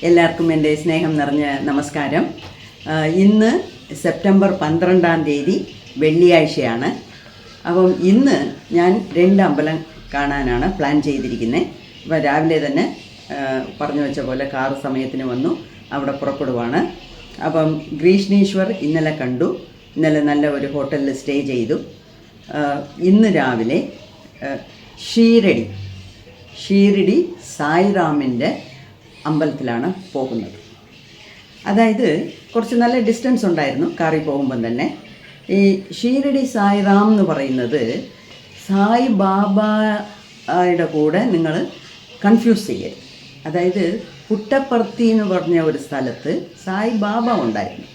എല്ലാവർക്കും എൻ്റെ സ്നേഹം നിറഞ്ഞ നമസ്കാരം. ഇന്ന് സെപ്റ്റംബർ 12 വെള്ളിയാഴ്ചയാണ്. അപ്പം ഇന്ന് ഞാൻ 2 അമ്പലം കാണാനാണ് പ്ലാൻ ചെയ്തിരിക്കുന്നത്. അപ്പോൾ രാവിലെ തന്നെ പറഞ്ഞു വെച്ച പോലെ കാറ് സമയത്തിന് വന്നു, അവിടെ പുറപ്പെടുവാണ്. അപ്പം ഗ്രീഷ്ണീശ്വർ ഇന്നലെ കണ്ടു, ഇന്നലെ നല്ല ഒരു ഹോട്ടലിൽ സ്റ്റേ ചെയ്തു. ഇന്ന് രാവിലെ ഷീരടി സായിറാമിൻ്റെ അമ്പലത്തിലാണ് പോകുന്നത്. അതായത് കുറച്ച് നല്ല ഡിസ്റ്റൻസ് ഉണ്ടായിരുന്നു കാറിൽ പോകുമ്പം തന്നെ. ഈ ഷീരടി സായിറാം എന്ന് പറയുന്നത് സായി ബാബയുടെ കൂടെ നിങ്ങൾ കൺഫ്യൂസ് ചെയ്യരുത്. അതായത് പുട്ടപ്പർത്തി എന്ന് പറഞ്ഞ ഒരു സ്ഥലത്ത് സായി ബാബ ഉണ്ടായിരുന്നു.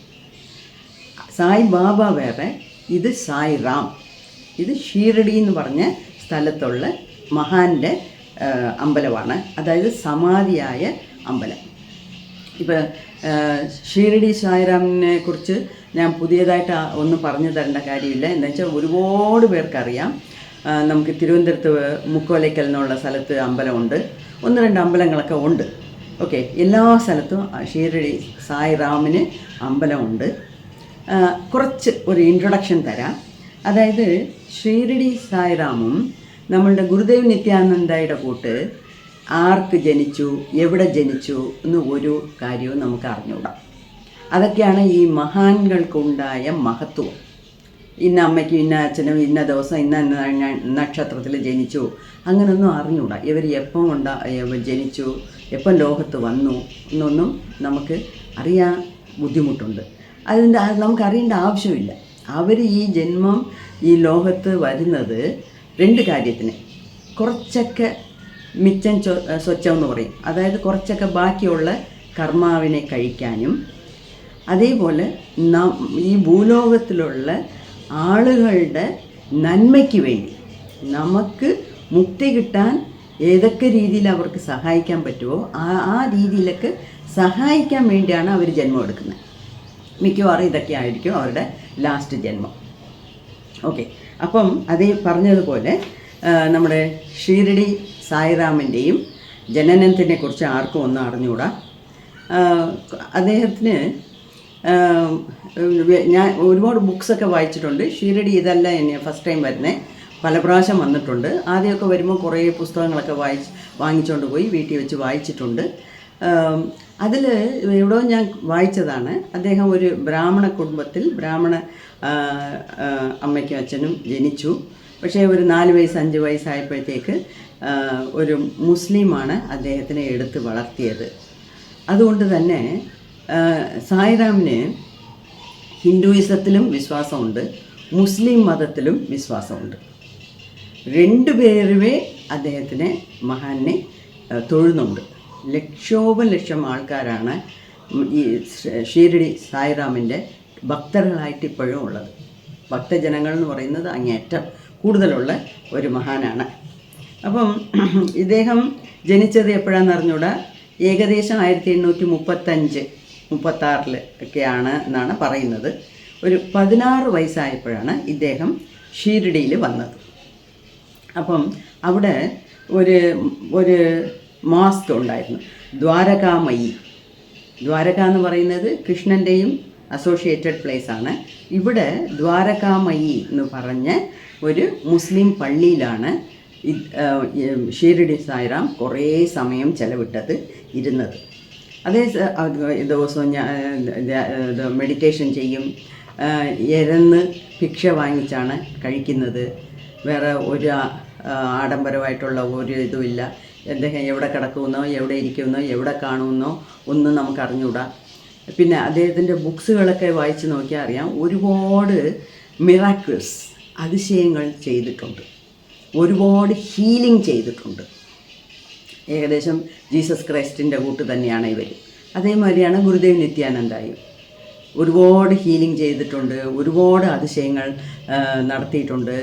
സായി ബാബ വേറെ, ഇത് സായിറാം. ഇത് ഷീരടി എന്ന് പറഞ്ഞ സ്ഥലത്തുള്ള മഹാൻ്റെ അമ്പലമാണ്, അതായത് സമാധിയായ അമ്പലം. ഇപ്പോൾ ഷീരടി സായിറാമിനെ കുറിച്ച് ഞാൻ പുതിയതായിട്ട് ഒന്നും പറഞ്ഞു തരേണ്ട കാര്യമില്ല. എന്താ വെച്ചാൽ ഒരുപാട് പേർക്കറിയാം. നമുക്ക് തിരുവനന്തപുരത്ത് മുക്കോലയ്ക്കൽ എന്നുള്ള സ്ഥലത്ത് അമ്പലമുണ്ട്, 1-2 അമ്പലങ്ങളൊക്കെ ഉണ്ട്. ഓക്കെ, എല്ലാ സ്ഥലത്തും ഷീരടി സായിറാമിന് അമ്പലമുണ്ട്. കുറച്ച് ഒരു ഇൻട്രൊഡക്ഷൻ തരാം. അതായത് ഷീരടി സായിറാമും നമ്മളുടെ ഗുരുദേവ് നിത്യാനന്ദയുടെ കൂട്ട് ആർക്ക് ജനിച്ചു, എവിടെ ജനിച്ചു എന്ന് ഒരു കാര്യവും നമുക്ക് അറിഞ്ഞുകൂടാ. അതൊക്കെയാണ് ഈ മഹാന്കൾക്കുണ്ടായ മഹത്വം. ഇന്ന അമ്മയ്ക്കും ഇന്ന അച്ഛനും ഇന്ന ദിവസം ഇന്ന നക്ഷത്രത്തിൽ ജനിച്ചു അങ്ങനെയൊന്നും അറിഞ്ഞുകൂടാ. ഇവർ എപ്പം ജനിച്ചു, എപ്പം ലോകത്ത് വന്നു എന്നൊന്നും നമുക്ക് അറിയാൻ ബുദ്ധിമുട്ടുണ്ട്. അത് നമുക്കറിയേണ്ട ആവശ്യമില്ല. അവർ ഈ ജന്മം ഈ ലോകത്ത് വരുന്നത് 2 കാര്യത്തിന്. കുറച്ചൊക്കെ മിച്ചം സ്വച്ഛം എന്ന് പറയും, അതായത് കുറച്ചൊക്കെ ബാക്കിയുള്ള കർമാവിനെ കഴിക്കാനും, അതേപോലെ ഈ ഭൂലോകത്തിലുള്ള ആളുകളുടെ നന്മയ്ക്ക് വേണ്ടി നമുക്ക് മുക്തി കിട്ടാൻ ഏതൊക്കെ രീതിയിൽ അവർക്ക് സഹായിക്കാൻ പറ്റുമോ ആ രീതിയിലൊക്കെ സഹായിക്കാൻ വേണ്ടിയാണ് അവർ ജന്മം എടുക്കുന്നത്. മിക്കവാറും ഇതൊക്കെ ആയിരിക്കും അവരുടെ ലാസ്റ്റ് ജന്മം. ഓക്കെ, അപ്പം അതേ പറഞ്ഞതുപോലെ നമ്മുടെ ഷീരടി സായിറാമിൻ്റെയും ജനനത്തിനെ കുറിച്ച് ആർക്കും ഒന്നും അറിഞ്ഞുകൂടാ. അദ്ദേഹത്തിന് ഞാൻ ഒരുപാട് ബുക്സൊക്കെ വായിച്ചിട്ടുണ്ട്. ഷീരടി ഇതല്ല എന്നെ ഫസ്റ്റ് ടൈം വരുന്നത്, പല പ്രാവശ്യം വന്നിട്ടുണ്ട്. ആദ്യമൊക്കെ വരുമ്പോൾ കുറേ പുസ്തകങ്ങളൊക്കെ വാങ്ങിച്ചുകൊണ്ട് പോയി വീട്ടിൽ വെച്ച് വായിച്ചിട്ടുണ്ട്. അതിൽ എവിടെയോ ഞാൻ വായിച്ചതാണ്, അദ്ദേഹം ഒരു ബ്രാഹ്മണ കുടുംബത്തിൽ ബ്രാഹ്മണ അമ്മയ്ക്കും അച്ഛനും ജനിച്ചു. പക്ഷേ ഒരു 4 വയസ്സ് 5 വയസ്സായപ്പോഴത്തേക്ക് ഒരു മുസ്ലിമാണ് അദ്ദേഹത്തിനെ എടുത്ത് വളർത്തിയത്. അതുകൊണ്ട് തന്നെ സായിറാമിന് ഹിന്ദുയിസത്തിലും വിശ്വാസമുണ്ട്, മുസ്ലിം മതത്തിലും വിശ്വാസമുണ്ട്. 2 പേരുമേ അദ്ദേഹത്തിനെ മഹാനെ തൊഴുന്നുണ്ട്. ലക്ഷം ആൾക്കാരാണ് ഈ ഷീരടി സായിറാമിൻ്റെ ഭക്തர்களായിട്ട് ഇപ്പോഴും ഉള്ളത്. ഭക്തജനങ്ങൾ എന്ന് പറയുന്നത് അങ്ങേയറ്റം കൂടുതലുള്ള ഒരു മഹാനാണ്. അപ്പം ഇദ്ദേഹം ജനിച്ചത് എപ്പോഴാണെന്ന് അറിഞ്ഞൂടാ. ഏകദേശം 1835-36 ഒക്കെയാണ് എന്നാണ് പറയുന്നത്. ഒരു 16 വയസ്സായപ്പോഴാണ് ഇദ്ദേഹം ഷീരടിയിൽ വന്നത്. അപ്പം അവിടെ ഒരു മാസ്ക് ഉണ്ടായിരുന്നു, ദ്വാരകാമയി. ദ്വാരക എന്ന് പറയുന്നത് കൃഷ്ണൻ്റെയും അസോസിയേറ്റഡ് പ്ലേസാണ്. ഇവിടെ ദ്വാരകാമയി എന്ന് പറഞ്ഞ ഒരു മുസ്ലിം പള്ളിയിലാണ് ഷീരടി സായിറാം കുറേ സമയം ഇരുന്നത്. അതേ ദിവസവും മെഡിറ്റേഷൻ ചെയ്യും, ഇരന്ന് ഭിക്ഷ വാങ്ങിച്ചാണ് കഴിക്കുന്നത്. വേറെ ഒരു ആഡംബരമായിട്ടുള്ള ഒരു ഇതുമില്ല. അദ്ദേഹം എവിടെ കിടക്കുമെന്നോ എവിടെ ഇരിക്കുമെന്നോ എവിടെ കാണുമെന്നോ ഒന്നും നമുക്ക് അറിഞ്ഞുകൂടാ. പിന്നെ അദ്ദേഹത്തിൻ്റെ ബുക്സുകളൊക്കെ വായിച്ച് നോക്കിയാൽ അറിയാം, ഒരുപാട് മിറാക്കിൾസ്, അതിശയങ്ങൾ ചെയ്തിട്ടുണ്ട്, ഒരുപാട് ഹീലിംഗ് ചെയ്തിട്ടുണ്ട്. ഏകദേശം ജീസസ് ക്രൈസ്റ്റിൻ്റെ കൂട്ട് തന്നെയാണ് ഇവർ. അതേമാതിരിയാണ് ഗുരുദേവ് നിത്യാനന്ദായും. ഒരുപാട് ഹീലിംഗ് ചെയ്തിട്ടുണ്ട്, ഒരുപാട് അതിശയങ്ങൾ നടത്തിയിട്ടുണ്ട്.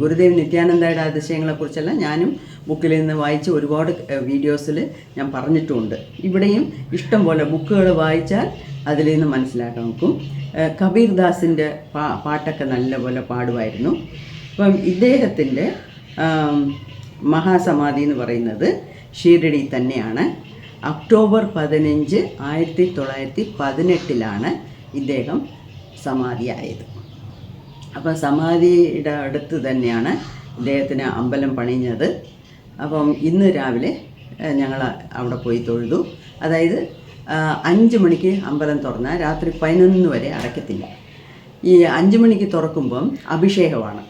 ഗുരുദേവ് നിത്യാനന്ദയുടെ അതിശയങ്ങളെക്കുറിച്ചെല്ലാം ഞാനും ബുക്കിൽ നിന്ന് വായിച്ച് ഒരുപാട് വീഡിയോസിൽ ഞാൻ പറഞ്ഞിട്ടുമുണ്ട്. ഇവിടെയും ഇഷ്ടം പോലെ ബുക്കുകൾ വായിച്ചാൽ അതിൽ നിന്ന് മനസ്സിലാക്കാൻ നോക്കും. കബീർദാസിൻ്റെ പാട്ടൊക്കെ നല്ലപോലെ പാടുമായിരുന്നു. അപ്പം ഇദ്ദേഹത്തിൻ്റെ മഹാസമാധി എന്ന് പറയുന്നത് ഷീരടി തന്നെയാണ്. ഒക്ടോബർ 15, 1918 ഇദ്ദേഹം സമാധിയായത്. അപ്പം സമാധിയുടെ അടുത്ത് തന്നെയാണ് ഇദ്ദേഹത്തിന് അമ്പലം പണിഞ്ഞത്. അപ്പം ഇന്ന് രാവിലെ ഞങ്ങൾ അവിടെ പോയി തൊഴുതു. അതായത് 5 മണിക്ക് അമ്പലം തുറന്നാൽ രാത്രി 11 വരെ അടയ്ക്കത്തില്ല. ഈ 5 മണിക്ക് തുറക്കുമ്പം അഭിഷേകമാണ്.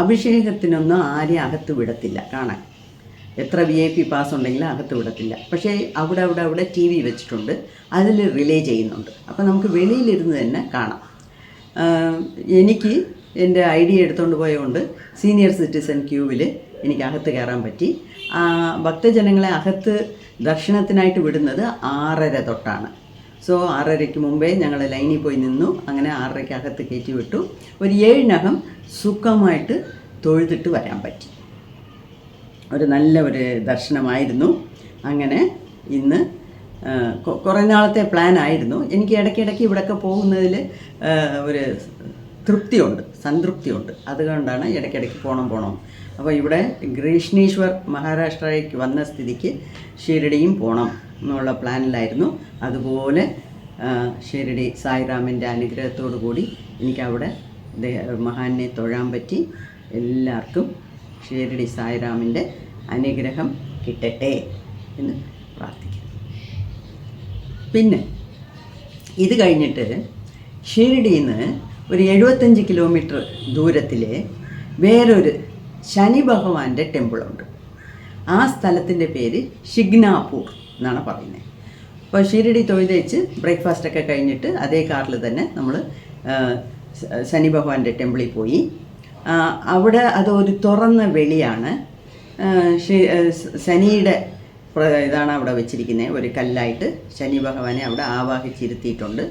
അഭിഷേകത്തിനൊന്നും ആരെയും അകത്ത് വിടത്തില്ല കാണാൻ. എത്ര VIP പാസ് ഉണ്ടെങ്കിലും അകത്ത് വിടത്തില്ല. പക്ഷേ അവിടെ TV വെച്ചിട്ടുണ്ട്, അതിൽ റിലേ ചെയ്യുന്നുണ്ട്. അപ്പോൾ നമുക്ക് വെളിയിലിരുന്ന് തന്നെ കാണാം. എനിക്ക് എൻ്റെ ID എടുത്തുകൊണ്ട് പോയതുകൊണ്ട് സീനിയർ സിറ്റിസൺ ക്യൂവിൽ എനിക്ക് അകത്ത് കയറാൻ പറ്റി. ഭക്തജനങ്ങളെ അകത്ത് ദർശനത്തിനായിട്ട് വിടുന്നത് 6:30 തൊട്ടാണ്. സോ 6:30-ക്ക് മുമ്പേ ഞങ്ങൾ ലൈനിൽ പോയി നിന്നു. അങ്ങനെ 6:30-ക്ക് അകത്ത് കയറ്റി വിട്ടു. ഒരു 7-നകം സുഖമായിട്ട് തൊഴുതിട്ട് വരാൻ പറ്റി. ഒരു നല്ല ഒരു ദർശനമായിരുന്നു. അങ്ങനെ ഇന്ന് കുറേ നാളത്തെ പ്ലാൻ ആയിരുന്നു. എനിക്ക് ഇടയ്ക്കിടയ്ക്ക് ഇവിടെയൊക്കെ പോകുന്നതിൽ ഒരു സംതൃപ്തിയുണ്ട്. അതുകൊണ്ടാണ് ഇടയ്ക്കിടയ്ക്ക് പോകണം. അപ്പോൾ ഇവിടെ ഗ്രേഷ്ണീശ്വർ മഹാരാഷ്ട്രയ്ക്ക് വന്ന സ്ഥിതിക്ക് ഷിരഡിയും പോകണം എന്നുള്ള പ്ലാനിലായിരുന്നു. അതുപോലെ ഷിരഡി സായിറാമിൻ്റെ അനുഗ്രഹത്തോടു കൂടി എനിക്കവിടെ മഹാനെ തൊഴാൻ പറ്റി. എല്ലാവർക്കും ഷിരഡി സായിറാമിൻ്റെ അനുഗ്രഹം കിട്ടട്ടെ എന്ന് പ്രാർത്ഥിക്കുന്നു. പിന്നെ ഇത് കഴിഞ്ഞിട്ട് ഷിരഡിയിൽ നിന്ന് ഒരു 75 കിലോമീറ്റർ ദൂരത്തിൽ വേറൊരു ശനി ഭഗവാന്റെ ടെമ്പിളുണ്ട്. ആ സ്ഥലത്തിൻ്റെ പേര് ഷിഗ്നാപൂർ എന്നാണ് പറയുന്നത്. അപ്പോൾ ഷിരഡി തൊഴുതേച്ച് ബ്രേക്ക്ഫാസ്റ്റൊക്കെ കഴിഞ്ഞിട്ട് അതേ കാറിൽ തന്നെ നമ്മൾ ശനി ഭഗവാന്റെ ടെമ്പിളിൽ പോയി. അവിടെ അതൊരു തുറന്ന വെളിയാണ്. ശനിയുടെ ഇതാണ് അവിടെ വെച്ചിരിക്കുന്നത്. ഒരു കല്ലായിട്ട് ശനി ഭഗവാനെ അവിടെ ആവാഹിച്ചിരുത്തിയിട്ടുണ്ട്.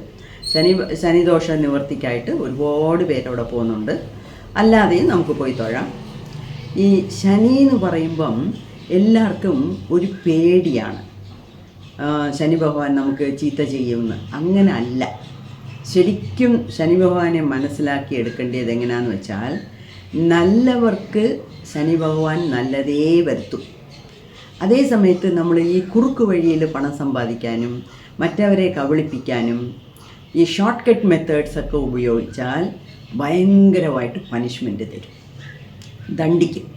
ശനിദോഷ നിവർത്തിക്കായിട്ട് ഒരുപാട് പേരവിടെ പോകുന്നുണ്ട്. അല്ലാതെയും നമുക്ക് പോയി തൊഴാം. ഈ ശനി എന്ന് പറയുമ്പം എല്ലാവർക്കും ഒരു പേടിയാണ്. ശനി ഭഗവാൻ നമുക്ക് ചീത്ത ചെയ്യുമെന്ന്. അങ്ങനെ അല്ല. ശരിക്കും ശനി ഭഗവാനെ മനസ്സിലാക്കി എടുക്കേണ്ടത് എങ്ങനെയാണെന്ന് വെച്ചാൽ, നല്ലവർക്ക് ശനി ഭഗവാൻ നല്ലതേ വരുത്തും. അതേ സമയത്ത് നമ്മൾ ഈ കുറുക്ക് വഴിയിൽ പണം സമ്പാദിക്കാനും മറ്റവരെ കബളിപ്പിക്കാനും ഈ ഷോർട്ട് കട്ട് മെത്തേഡ്സൊക്കെ ഉപയോഗിച്ചാൽ ഭയങ്കരമായിട്ട് പനിഷ്മെൻറ്റ് തരും, ദണ്ഡിക്കും.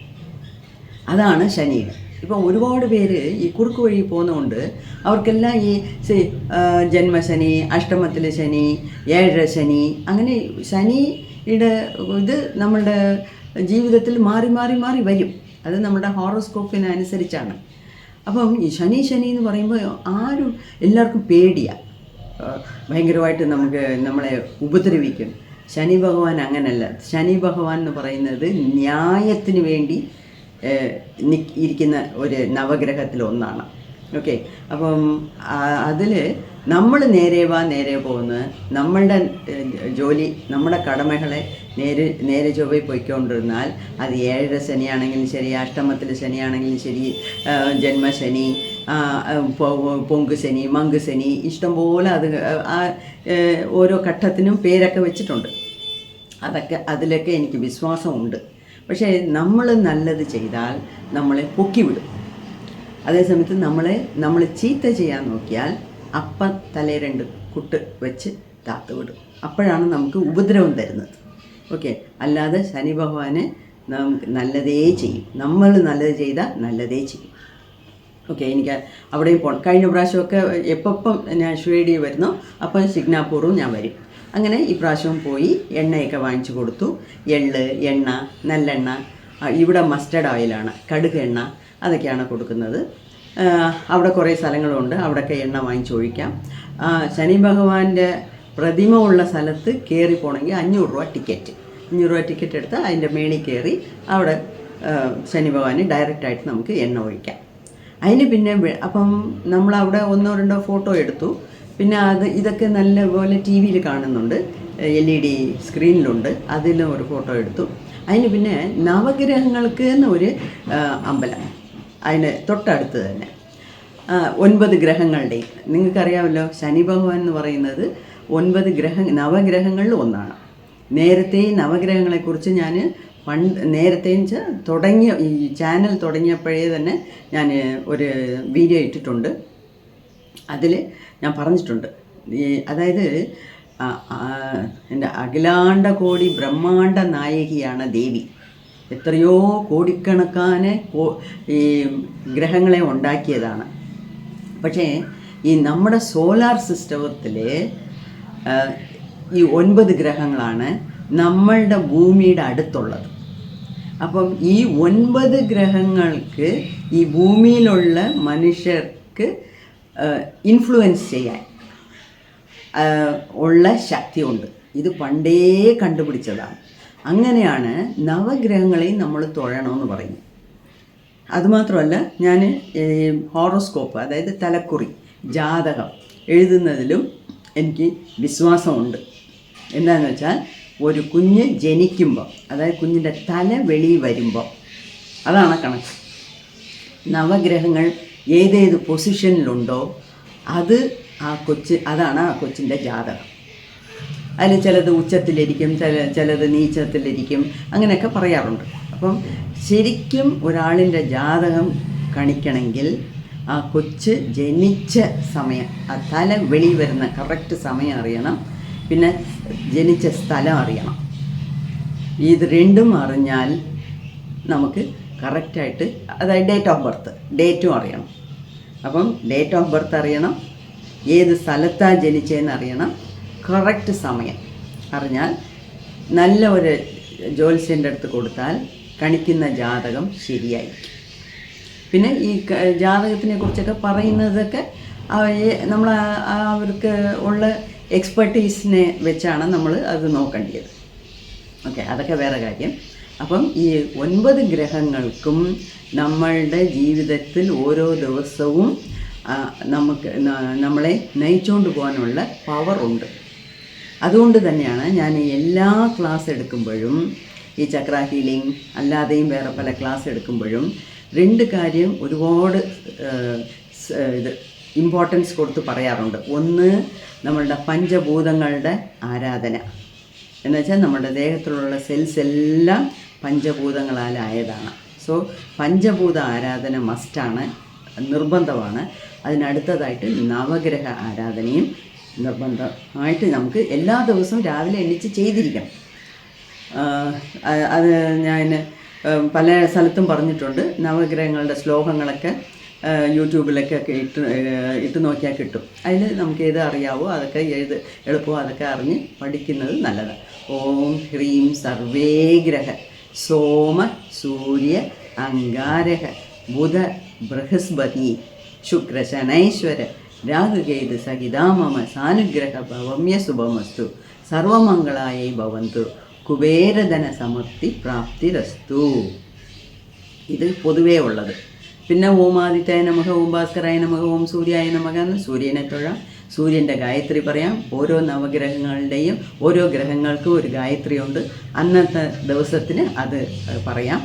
അതാണ് ശനിയുടെ. ഇപ്പം ഒരുപാട് പേര് ഈ കുറുക്ക് വഴി പോകുന്നതുകൊണ്ട് അവർക്കെല്ലാം ഈ ജന്മശനി, അഷ്ടമത്തിലെ ശനി, 7 ശനി, അങ്ങനെ ശനിയുടെ ഇത് നമ്മളുടെ ജീവിതത്തിൽ മാറി മാറി മാറി വരും. അത് നമ്മുടെ ഹോറോസ്കോപ്പിനനുസരിച്ചാണ്. അപ്പം ഈ ശനി എന്ന് പറയുമ്പോൾ എല്ലാവർക്കും പേടിയാണ്. ഭയങ്കരമായിട്ട് നമ്മളെ ഉപദ്രവിക്കും. ശനി ഭഗവാൻ അങ്ങനല്ല. ശനി ഭഗവാൻ എന്ന് പറയുന്നത് ന്യായത്തിന് വേണ്ടി ഇരിക്കുന്ന ഒരു നവഗ്രഹത്തിൽ ഒന്നാണ്. ഓക്കെ, അപ്പം അതിൽ നമ്മൾ നേരെ പോകുന്നത് നമ്മളുടെ ജോലി, നമ്മുടെ കടമകളെ നേരെ ചൊവ്വേ പോയിക്കൊണ്ടിരുന്നാൽ അത് 7 ശനിയാണെങ്കിലും ശരി, അഷ്ടമത്തിൽ ശനിയാണെങ്കിലും ശരി, ജന്മശനി, പൊങ്ക് ശനി, മങ്ക് ശനി, ഇഷ്ടംപോലെ അത് ഓരോ ഘട്ടത്തിനും പേരൊക്കെ വെച്ചിട്ടുണ്ട്. അതിലൊക്കെ എനിക്ക് വിശ്വാസമുണ്ട്. പക്ഷേ നമ്മൾ നല്ലത് ചെയ്താൽ നമ്മളെ പൊക്കിവിടും. അതേസമയത്ത് നമ്മൾ ചീത്ത ചെയ്യാൻ നോക്കിയാൽ അപ്പം തലേ 2 കുട്ട് വെച്ച് താത്ത് വിടും. അപ്പോഴാണ് നമുക്ക് ഉപദ്രവം തരുന്നത്. ഓക്കെ, അല്ലാതെ ശനി ഭഗവാന് നമുക്ക് നല്ലതേ ചെയ്യും. നമ്മൾ നല്ലത് ചെയ്താൽ നല്ലതേ ചെയ്യും. ഓക്കെ, എനിക്ക് അവിടെയും പോകണം. കഴിഞ്ഞ പ്രാവശ്യമൊക്കെ എപ്പം ഞാൻ ഷിരഡി വരുന്നു അപ്പം ഷിഗ്നാപൂറും ഞാൻ വരും. അങ്ങനെ ഈ പ്രാവശ്യവും പോയി എണ്ണയൊക്കെ വാങ്ങിച്ചു കൊടുത്തു. എണ്ണ, നല്ലെണ്ണ, ഇവിടെ മസ്റ്റർഡ് ഓയിലാണ്, കടുക് എണ്ണ, അതൊക്കെയാണ് കൊടുക്കുന്നത്. അവിടെ കുറേ സ്ഥലങ്ങളുണ്ട്, അവിടെയൊക്കെ എണ്ണ വാങ്ങിച്ചൊഴിക്കാം. ശനി ഭഗവാന്റെ പ്രതിമ ഉള്ള സ്ഥലത്ത് കയറി പോകണമെങ്കിൽ 500 രൂപ ടിക്കറ്റ്. 500 രൂപ ടിക്കറ്റ് എടുത്ത് അതിൻ്റെ മേളിൽ കയറി അവിടെ ശനി ഭഗവാന് ഡയറക്റ്റായിട്ട് നമുക്ക് എണ്ണ ഒഴിക്കാം. അതിന് പിന്നെ അപ്പം നമ്മളവിടെ 1-2 ഫോട്ടോ എടുത്തു. പിന്നെ ഇതൊക്കെ നല്ലപോലെ TV-യിൽ കാണുന്നുണ്ട്, LED സ്ക്രീനിലുണ്ട്, അതിലും ഒരു ഫോട്ടോ എടുത്തു. അതിന് പിന്നെ നവഗ്രഹങ്ങൾക്ക് ഒരു അമ്പലം അതിന് തൊട്ടടുത്ത് തന്നെ 9 ഗ്രഹങ്ങളുടെയും. നിങ്ങൾക്കറിയാമല്ലോ, ശനി ഭഗവാൻ എന്ന് പറയുന്നത് 9 നവഗ്രഹങ്ങളിൽ ഒന്നാണ്. നേരത്തെ നവഗ്രഹങ്ങളെക്കുറിച്ച് ഞാൻ നേരത്തെ തുടങ്ങിയ ഈ ചാനൽ തുടങ്ങിയപ്പോഴേ തന്നെ ഞാൻ ഒരു വീഡിയോ ഇട്ടിട്ടുണ്ട്. അതിൽ ഞാൻ പറഞ്ഞിട്ടുണ്ട്. അതായത് എൻ്റെ അഖിലാണ്ട കോടി ബ്രഹ്മാണ്ട നായകിയാണ് ദേവി. എത്രയോ കോടിക്കണക്കാന് ഈ ഗ്രഹങ്ങളെ ഉണ്ടാക്കിയതാണ്. പക്ഷേ ഈ നമ്മുടെ സോലാർ സിസ്റ്റത്തിൽ ഈ 9 ഗ്രഹങ്ങളാണ് നമ്മളുടെ ഭൂമിയുടെ അടുത്തുള്ളത്. അപ്പം ഈ 9 ഗ്രഹങ്ങൾക്ക് ഈ ഭൂമിയിലുള്ള മനുഷ്യർക്ക് ഇൻഫ്ലുവൻസ് ചെയ്യാൻ ഉള്ള ശക്തിയുണ്ട്. ഇത് പണ്ടേ കണ്ടുപിടിച്ചതാണ്. അങ്ങനെയാണ് നവഗ്രഹങ്ങളെയും നമ്മൾ തൊഴണമെന്ന് പറയുന്നത്. അതുമാത്രമല്ല, ഞാൻ ഹോറോസ്കോപ്പ്, അതായത് തലക്കുറി, ജാതകം എഴുതുന്നതിലും എനിക്ക് വിശ്വാസമുണ്ട്. എന്താണെന്ന് വെച്ചാൽ, ഒരു കുഞ്ഞ് ജനിക്കുമ്പോൾ, അതായത് കുഞ്ഞിൻ്റെ തല വെളിയിൽ വരുമ്പോൾ, അതാണ് കണക്ക്. നവഗ്രഹങ്ങൾ ഏതേത് പൊസിഷനിലുണ്ടോ അതാണ് ആ കൊച്ചിൻ്റെ ജാതകം. അതിൽ ചിലത് ഉച്ചത്തിലിരിക്കും, ചിലത് നീച്ചത്തിലിരിക്കും, അങ്ങനെയൊക്കെ പറയാറുണ്ട്. അപ്പം ശരിക്കും ഒരാളിൻ്റെ ജാതകം കണിക്കണമെങ്കിൽ ആ കൊച്ച് ജനിച്ച സമയം, ആ തല വെളി വരുന്ന കറക്റ്റ് സമയം അറിയണം, പിന്നെ ജനിച്ച സ്ഥലം അറിയണം. ഇത് രണ്ടും അറിഞ്ഞാൽ നമുക്ക് കറക്റ്റായിട്ട്, അതായത് ഡേറ്റ് ഓഫ് ബർത്ത്, ഡേറ്റും അറിയണം. അപ്പം ഡേറ്റ് ഓഫ് ബർത്ത് അറിയണം, ഏത് സ്ഥലത്താണ് ജനിച്ചതെന്ന് അറിയണം, കറക്റ്റ് സമയം അറിഞ്ഞാൽ നല്ല ഒരു ജ്യോത്സ്യൻ്റെ അടുത്ത് കൊടുത്താൽ കണിക്കുന്ന ജാതകം ശരിയായിരിക്കും. പിന്നെ ഈ ജാതകത്തിനെ കുറിച്ചൊക്കെ പറയുന്നതൊക്കെ നമ്മൾ അവർക്ക് ഉള്ള എക്സ്പെർട്ടീസിനെ വെച്ചാണ് നമ്മൾ അത് നോക്കേണ്ടത്. ഓക്കെ, അതൊക്കെ വേറെ കാര്യം. അപ്പം ഈ 9 ഗ്രഹങ്ങൾക്കും നമ്മളുടെ ജീവിതത്തിൽ ഓരോ ദിവസവും നമ്മളെ നയിച്ചുകൊണ്ട് പോകാനുള്ള പവറുണ്ട്. അതുകൊണ്ട് തന്നെയാണ് ഞാൻ എല്ലാ ക്ലാസ് എടുക്കുമ്പോഴും, ഈ ചക്ര ഹീലിംഗ് അല്ലാതെയും വേറെ പല ക്ലാസ് എടുക്കുമ്പോഴും 2 കാര്യം ഒരുപാട് ഇമ്പോർട്ടൻസ് കൊടുത്ത് പറയാറുണ്ട്. ഒന്ന്, നമ്മളുടെ പഞ്ചഭൂതങ്ങളുടെ ആരാധന. എന്നുവെച്ചാൽ നമ്മുടെ ദേഹത്തിലുള്ള സെൽസ് എല്ലാം പഞ്ചഭൂതങ്ങളാലായതാണ്. സോ പഞ്ചഭൂത ആരാധന മസ്റ്റാണ്, നിർബന്ധമാണ്. അതിനടുത്തതായിട്ട് നവഗ്രഹ ആരാധനയും നിർബന്ധമായിട്ട് നമുക്ക് എല്ലാ ദിവസവും രാവിലെ എണീച്ച് ചെയ്തിരിക്കണം. അത് ഞാൻ പല സ്ഥലത്തും പറഞ്ഞിട്ടുണ്ട്. നവഗ്രഹങ്ങളുടെ ശ്ലോകങ്ങളൊക്കെ യൂട്യൂബിലൊക്കെ ഇട്ട് നോക്കിയാൽ കിട്ടും. അതിൽ നമുക്ക് ഏത് അറിയാവോ അതൊക്കെ എളുപ്പമോ അതൊക്കെ അറിഞ്ഞ് പഠിക്കുന്നത് നല്ലതാണ്. ഓം ഹ്രീം സർവേ ഗ്രഹ സോമ സൂര്യ അങ്കാരക ബുധ ബൃഹസ്പതി ശുക്ര ശനൈശ്വര രാഹുകേതു സഹിതാമമ സാനുഗ്രഹ ഭവമ്യ ശുഭമസ്തു സർവമംഗളായൈ ഭവന്തു കുബേരധന സമൃദ്ധി പ്രാപ്തിരസ്തു. ഇത് പൊതുവേ ഉള്ളത്. പിന്നെ ഓം ആദിത്യായ നമഃ, ഓം ഭാസ്കരായ നമഃ, ഓം സൂര്യായ നമഃ എന്ന് സൂര്യനെ തൊഴാം. സൂര്യൻ്റെ ഗായത്രി പറയാം. ഓരോ നവഗ്രഹങ്ങളുടെയും ഓരോ ഗ്രഹങ്ങൾക്കും ഒരു ഗായത്രി ഉണ്ട്. അന്നത്തെ ദിവസത്തിന് അത് പറയാം.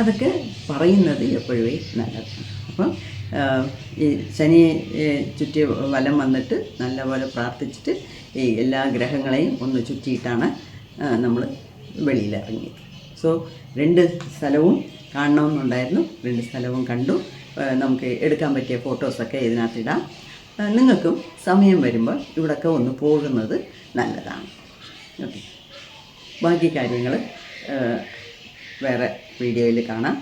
അതൊക്കെ പറയുന്നത് എപ്പോഴും നല്ലതാണ്. അപ്പം ഈ ശനി ചുറ്റി വലം വന്നിട്ട് നല്ലപോലെ പ്രാർത്ഥിച്ചിട്ട് ഈ എല്ലാ ഗ്രഹങ്ങളെയും ഒന്ന് ചുറ്റിയിട്ടാണ് നമ്മൾ വെളിയിലിറങ്ങിയത്. സോ 2 സ്ഥലവും കാണണമെന്നുണ്ടായിരുന്നു. 2 സ്ഥലവും കണ്ടു. നമുക്ക് എടുക്കാൻ പറ്റിയ ഫോട്ടോസൊക്കെ ഇതിനകത്തിടാം. നിങ്ങൾക്കും സമയം വരുമ്പോൾ ഇവിടെയൊക്കെ ഒന്ന് പോകുന്നത് നല്ലതാണ്. ഓക്കെ, ബാക്കി കാര്യങ്ങൾ വേറെ വീഡിയോയിൽ കാണാം.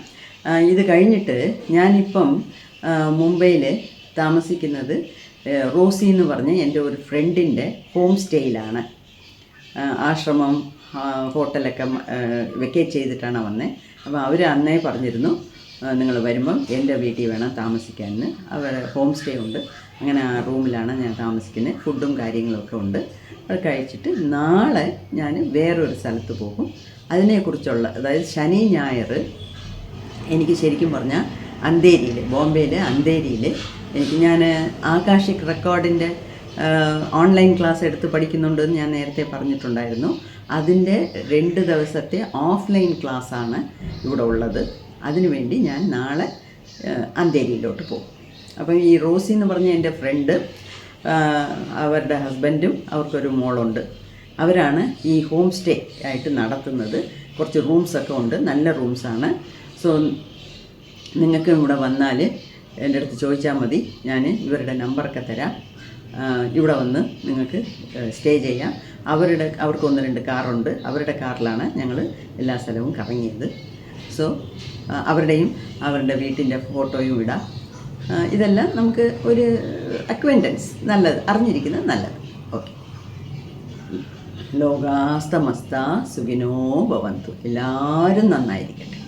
ഇത് കഴിഞ്ഞിട്ട് ഞാനിപ്പം മുംബൈയിൽ താമസിക്കുന്നത് റോസി എന്ന് പറഞ്ഞ് എൻ്റെ ഒരു ഫ്രണ്ടിൻ്റെ ഹോം സ്റ്റേയിലാണ്. ആശ്രമം ഹോട്ടലൊക്കെ വെക്കേറ്റ് ചെയ്തിട്ടാണ് വന്നത്. അപ്പോൾ അവർ അന്നേ പറഞ്ഞിരുന്നു നിങ്ങൾ വരുമ്പം എൻ്റെ വീട്ടിൽ വേണം താമസിക്കാമെന്ന്. അവർ ഹോം സ്റ്റേ ഉണ്ട്. അങ്ങനെ ആ റൂമിലാണ് ഞാൻ താമസിക്കുന്നത്. ഫുഡും കാര്യങ്ങളൊക്കെ ഉണ്ട്. അത് കഴിച്ചിട്ട് നാളെ ഞാൻ വേറൊരു സ്ഥലത്ത് പോകും. അതിനെക്കുറിച്ചുള്ള, അതായത് ശനി ഞായർ എനിക്ക് ശരിക്കും പറഞ്ഞാൽ അന്തേരിയിൽ, ബോംബെയിൽ അന്തേരിയിൽ ഞാൻ ആകാശിക് റെക്കോർഡിൻ്റെ ഓൺലൈൻ ക്ലാസ് എടുത്ത് പഠിക്കുന്നുണ്ടെന്ന് ഞാൻ നേരത്തെ പറഞ്ഞിട്ടുണ്ടായിരുന്നു. അതിൻ്റെ 2 ദിവസത്തെ ഓഫ്ലൈൻ ക്ലാസ്സാണ് ഇവിടെ ഉള്ളത്. അതിനുവേണ്ടി ഞാൻ നാളെ അന്തേരിയിലോട്ട് പോകും. അപ്പം ഈ റോസി എന്ന് പറഞ്ഞ എൻ്റെ ഫ്രണ്ട്, അവരുടെ ഹസ്ബൻഡും അവർക്കൊരു മോളുണ്ട്. അവരാണ് ഈ ഹോം സ്റ്റേ ആയിട്ട് നടത്തുന്നത്. കുറച്ച് റൂംസൊക്കെ ഉണ്ട്, നല്ല റൂംസാണ്. സോ നിങ്ങൾക്ക് ഇവിടെ വന്നാൽ എൻ്റെ അടുത്ത് ചോദിച്ചാൽ മതി. ഞാൻ ഇവരുടെ നമ്പറൊക്കെ തരാം. ഇവിടെ വന്ന് നിങ്ങൾക്ക് സ്റ്റേ ചെയ്യാം. അവർക്ക് 1-2 കാറുണ്ട്. അവരുടെ കാറിലാണ് ഞങ്ങൾ എല്ലാ സ്ഥലവും കറങ്ങിയത്. സോ അവരുടെ വീട്ടിൻ്റെ ഫോട്ടോയും ഇടാം. ഇതെല്ലാം നമുക്ക് ഒരു അക്വൈൻറ്റൻസ്, നല്ലത്, അറിഞ്ഞിരിക്കുന്നത് നല്ലത്. ഓക്കെ. ലോകാസ്തമസ്ത സുഖിനോ ഭവന്തു. എല്ലാവരും നന്നായിരിക്കട്ടെ.